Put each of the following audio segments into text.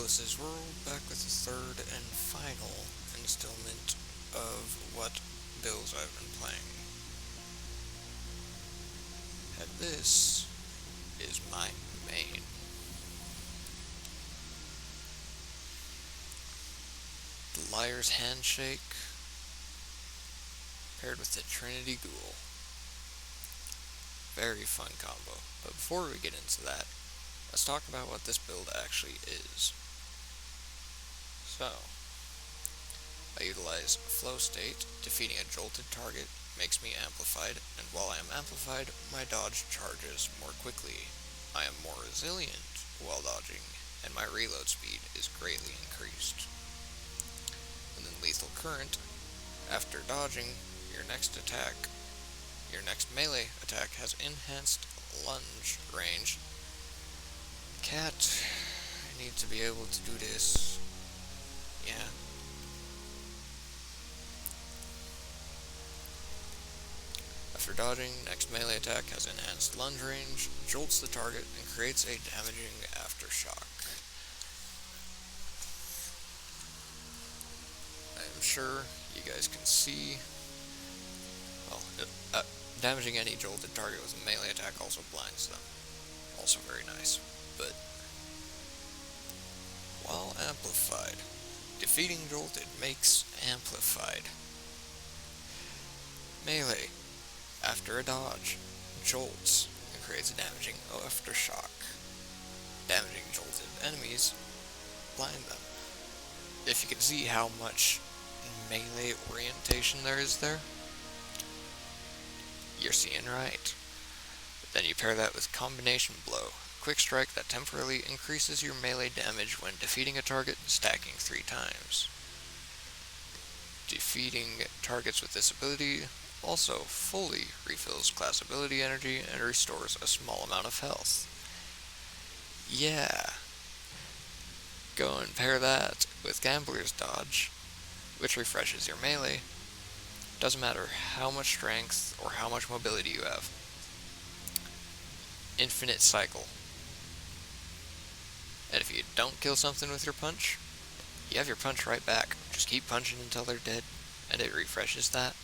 Survivalists, we're back with the third and final installment of what builds I've been playing. And this is my main. The Liar's Handshake paired with the Trinity Ghoul. Very fun combo. But before we get into that, let's talk about what this build actually is. So, I utilize Flow State. Defeating a jolted target makes me amplified, and while I am amplified, my dodge charges more quickly. I am more resilient while dodging, and my reload speed is greatly increased. And then Lethal Current. After dodging, your next melee attack has enhanced lunge range. Cat, I need to be able to do this. Yeah. After dodging, next melee attack has enhanced lunge range, jolts the target, and creates a damaging aftershock. I am sure you guys can see. Well, damaging any jolted target with a melee attack also blinds them. Also very nice. But while amplified, defeating jolted makes amplified. Melee. After a dodge, jolts and creates a damaging aftershock. Damaging jolted enemies blind them. If you can see how much melee orientation there is there, you're seeing right. But then you pair that with Combination Blow, quick strike that temporarily increases your melee damage when defeating a target, stacking 3 times. Defeating targets with this ability also fully refills class ability energy and restores a small amount of health. Yeah. Go and pair that with Gambler's Dodge, which refreshes your melee. Doesn't matter how much strength or how much mobility you have. Infinite cycle. And if you don't kill something with your punch, you have your punch right back. Just keep punching until they're dead, and it refreshes that.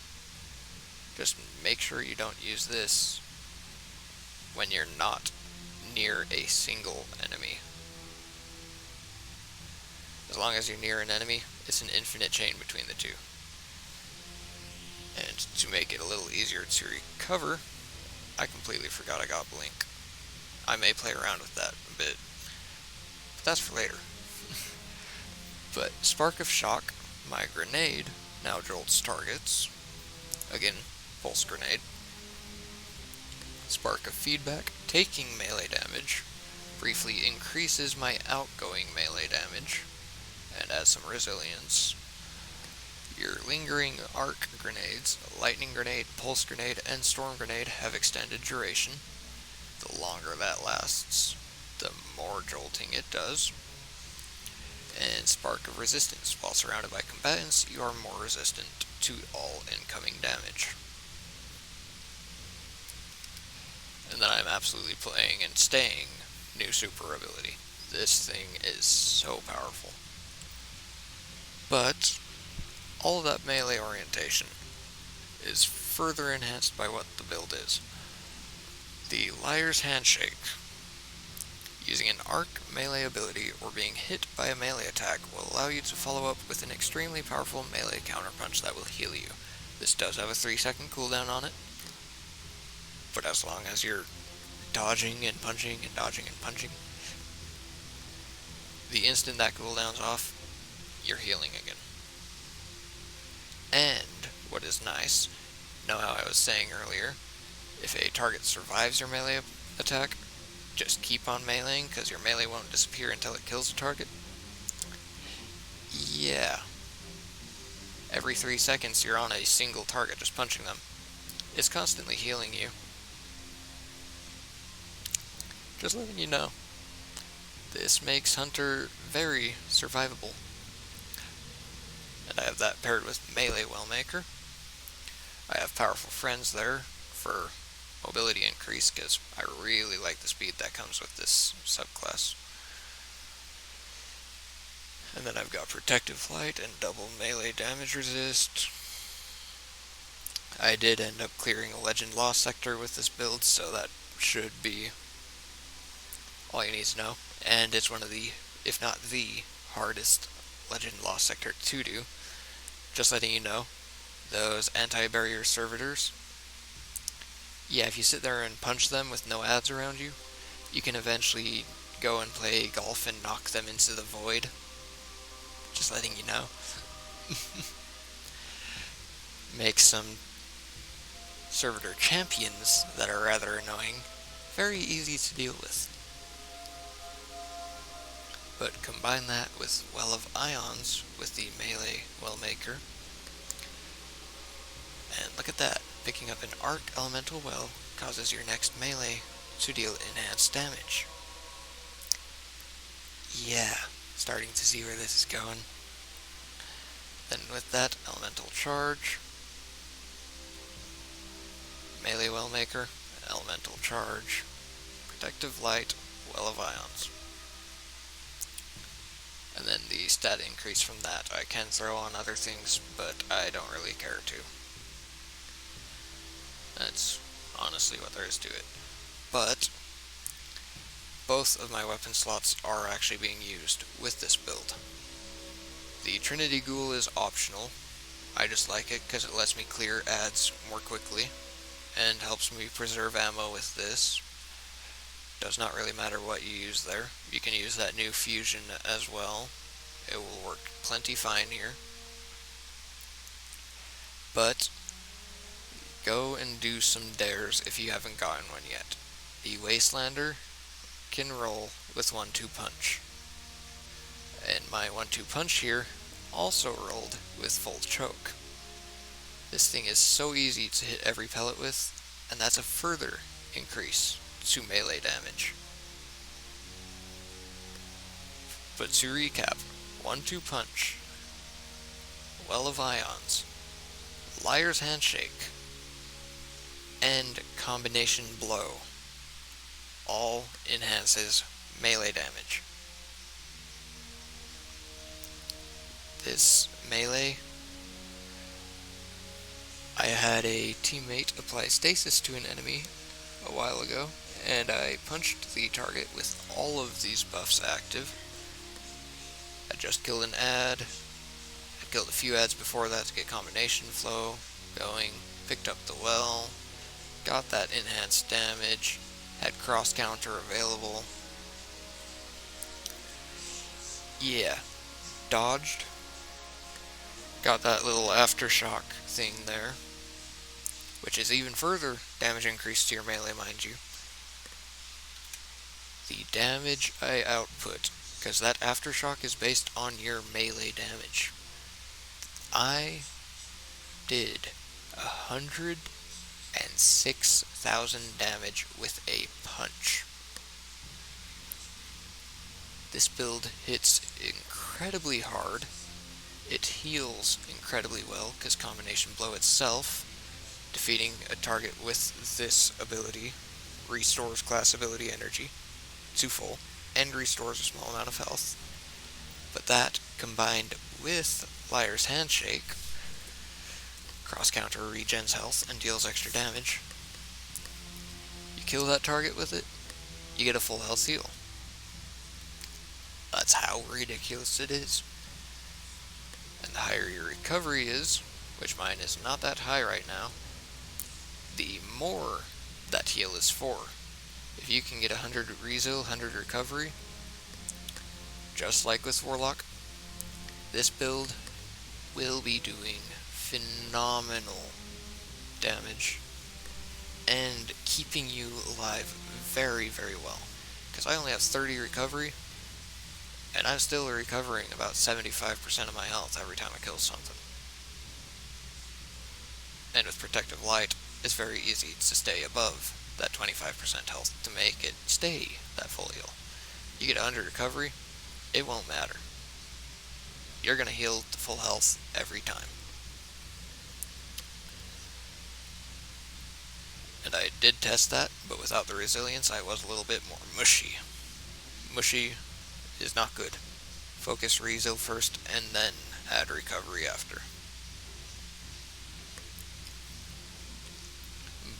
Just make sure you don't use this when you're not near a single enemy. As long as you're near an enemy, it's an infinite chain between the two. And to make it a little easier to recover, I completely forgot I got Blink. I may play around with that a bit, but that's for later. But Spark of Shock, my grenade, now jolts targets. Again, Pulse Grenade. Spark of Feedback, taking melee damage, briefly increases my outgoing melee damage, and adds some resilience. Your Lingering Arc grenades, Lightning Grenade, Pulse Grenade, and Storm Grenade have extended duration. The longer that lasts, the more jolting it does. And Spark of Resistance, while surrounded by combatants, you are more resistant to all incoming damage. And then I'm absolutely playing and staying new super ability. This thing is so powerful. But all of that melee orientation is further enhanced by what the build is. The Liar's Handshake. Using an arc melee ability or being hit by a melee attack will allow you to follow up with an extremely powerful melee counterpunch that will heal you. This does have a 3-second cooldown on it, but as long as you're dodging and punching and dodging and punching, the instant that cooldown's off, you're healing again. And what is nice, know how I was saying earlier, if a target survives your melee attack, just keep on meleeing because your melee won't disappear until it kills a target. Yeah. Every 3 seconds you're on a single target just punching them. It's constantly healing you. Just letting you know. This makes Hunter very survivable. And I have that paired with Melee Wellmaker. I have Powerful Friends there for mobility increase because I really like the speed that comes with this subclass. And then I've got Protective Light and double melee damage resist. I did end up clearing a Legend Lost sector with this build, so that should be all you need to know. And it's one of the, if not the, hardest Legend Lost sector to do. Just letting you know, those anti-barrier servitors, yeah, if you sit there and punch them with no ads around you, you can eventually go and play golf and knock them into the void. Just letting you know. Make some servitor champions that are rather annoying very easy to deal with. But combine that with Well of Ions with the melee Wellmaker. And look at that, picking up an Arc Elemental Well causes your next melee to deal enhanced damage. Yeah, starting to see where this is going. Then with that, Elemental Charge, melee Wellmaker, Elemental Charge, Protective Light, Well of Ions. And then the stat increase from that I can throw on other things, but I don't really care to. That's honestly what there is to it. But both of my weapon slots are actually being used with this build. The Trinity Ghoul is optional. I just like it because it lets me clear ads more quickly and helps me preserve ammo with this. Does not really matter what you use there. You can use that new fusion as well. It will work plenty fine here. But go and do some dares if you haven't gotten one yet. The Wastelander can roll with 1-2 punch. And my 1-2 punch here also rolled with full choke. This thing is so easy to hit every pellet with, and that's a further increase to melee damage. But to recap, 1-2 punch, Well of Ions, Liar's Handshake, and Combination Blow all enhances melee damage. This melee, I had a teammate apply stasis to an enemy a while ago, and I punched the target with all of these buffs active. I just killed an ad. I killed a few ads before that to get combination flow going, picked up the well, got that enhanced damage, had cross counter available. Yeah, dodged. Got that little aftershock thing there, which is even further damage increase to your melee, mind you. The damage I output, because that aftershock is based on your melee damage. I did 106,000 damage with a punch. This build hits incredibly hard. It heals incredibly well, because Combination Blow itself, defeating a target with this ability, restores class ability energy to full, and restores a small amount of health. But that, combined with Liar's Handshake, cross counter regens health and deals extra damage. You kill that target with it, you get a full health heal. That's how ridiculous it is. And the higher your recovery is, which mine is not that high right now, the more that heal is for. If you can get 100 resil, 100 recovery, just like with Warlock, this build will be doing phenomenal damage and keeping you alive very, very well. Because I only have 30 recovery, and I'm still recovering about 75% of my health every time I kill something. And with Protective Light, it's very easy to stay above that 25% health to make it stay that full heal. You get 100 recovery, it won't matter. You're going to heal to full health every time. And I did test that, but without the resilience I was a little bit more mushy. Mushy is not good focus rezo first, and then add recovery after.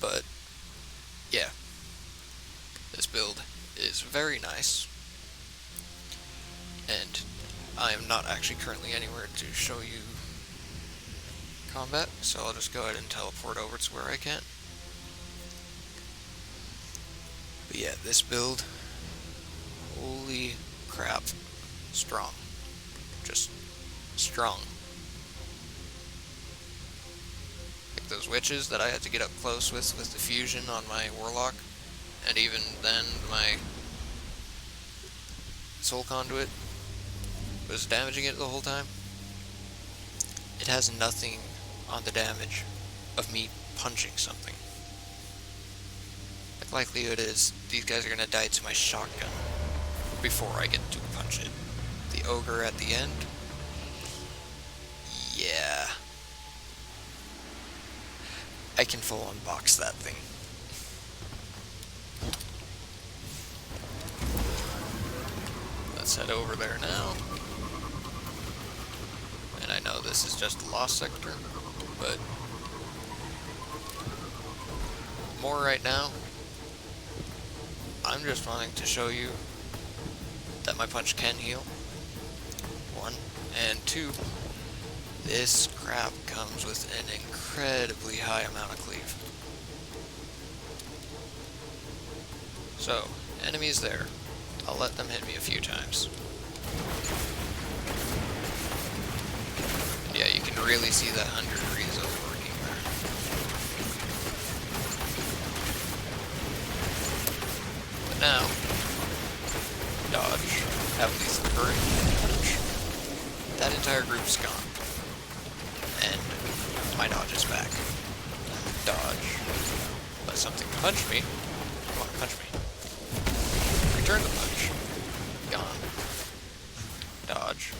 But, yeah. This build is very nice. And I am not actually currently anywhere to show you combat, so I'll just go ahead and teleport over to where I can. But yeah, this build, holy crap, strong. Just strong. Like those witches that I had to get up close with the fusion on my warlock, and even then my soul conduit was damaging it the whole time. It has nothing on the damage of me punching something. The likelihood is these guys are gonna die to my shotgun before I get to punch it. The ogre at the end, yeah, I can full on box that thing. Let's head over there now. And I know this is just a lost sector, but more right now, I'm just wanting to show you that my punch can heal, 1, and 2, this crap comes with an incredibly high amount of cleave. So, enemies there, I'll let them hit me a few times. And yeah, you can really see that 100 rezo working there. But now, dodge, have lethal current, punch. That entire group's gone. And my dodge is back. Dodge. Let something punch me. Come on, punch me. Return the punch. Gone. Dodge.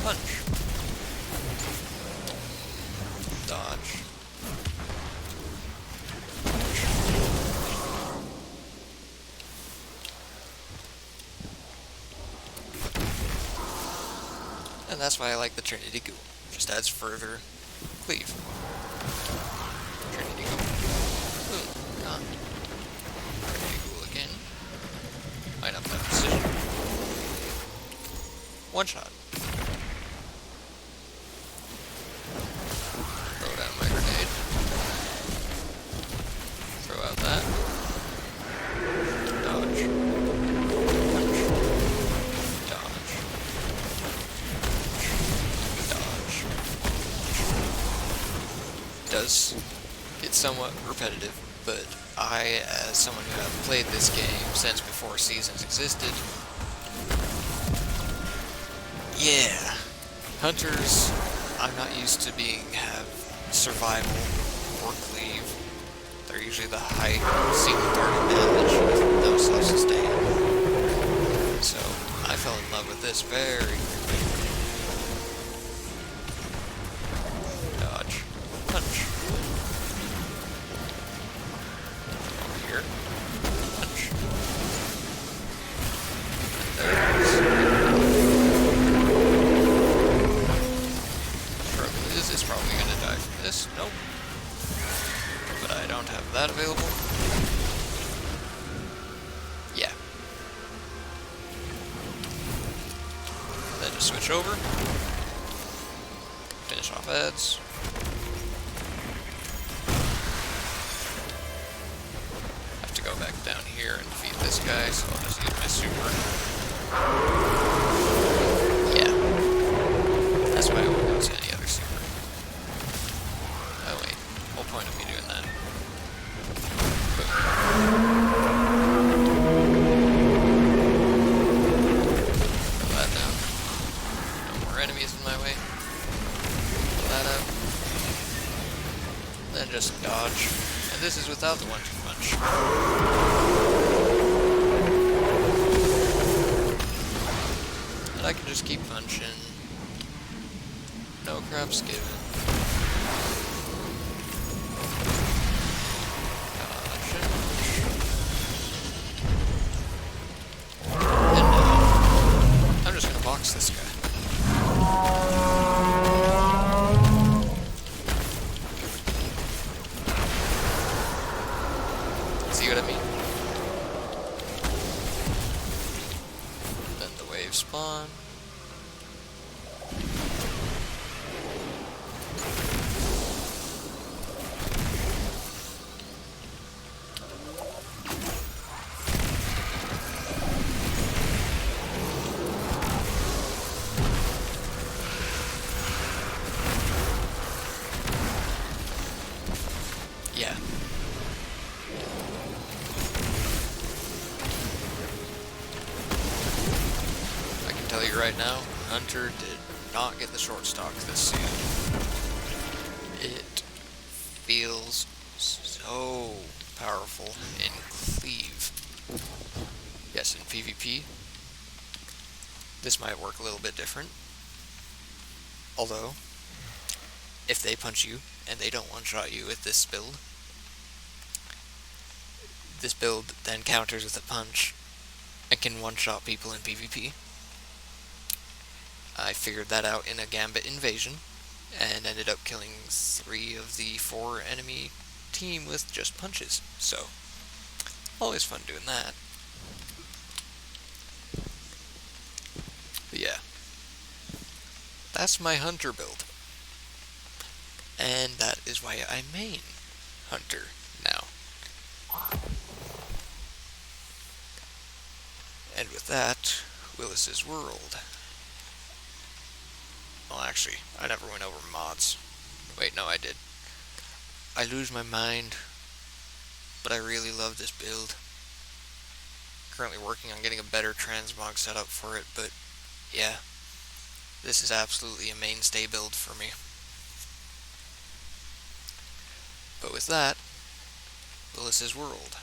Punch. Dodge. Punch. And that's why I like the Trinity Ghoul. Just adds further cleave. Trinity Ghoul. Boom. Gone. Trinity Ghoul again. Line up that precision. One shot. Throw down my grenade. Throw out that. Dodge. Punch. Dodge. Dodge. It does get somewhat repetitive, but I, as someone who has played this game since before seasons existed, yeah, hunters, I'm not used to have survival or cleave. They're usually the high single target damage with no self-sustain. So I fell in love with this very quickly. Dodge, punch. Over here, punch. And there it is. Is probably going to die from this. Nope. But I don't have that available. Yeah. Then just switch over. Finish off ads. Have to go back down here and defeat this guy, so I'll just use my super. Yeah. That's why I won't go to any other super. Oh wait, whole point of me doing that. Boom. Throw that down. No more enemies in my way. Pull that out. Then just dodge. And this is without the 1-2 punch. And I can just keep punching. No craps given. And I'm just gonna box this guy. wave spawn. Yeah. I can tell you right now, Hunter did not get the short stock this season. It feels so powerful in Cleave. Yes, in PvP, this might work a little bit different. Although, if they punch you and they don't one-shot you with this build then counters with a punch and can one-shot people in PvP. I figured that out in a Gambit invasion and ended up killing 3 of the 4 enemy team with just punches. So, always fun doing that. But yeah, that's my Hunter build. And that is why I main Hunter now. And with that, Willis's World. Well, actually, I never went over mods. Wait, no, I did. I lose my mind, but I really love this build. Currently working on getting a better transmog setup for it, but yeah, this is absolutely a mainstay build for me. But with that, Willis's World.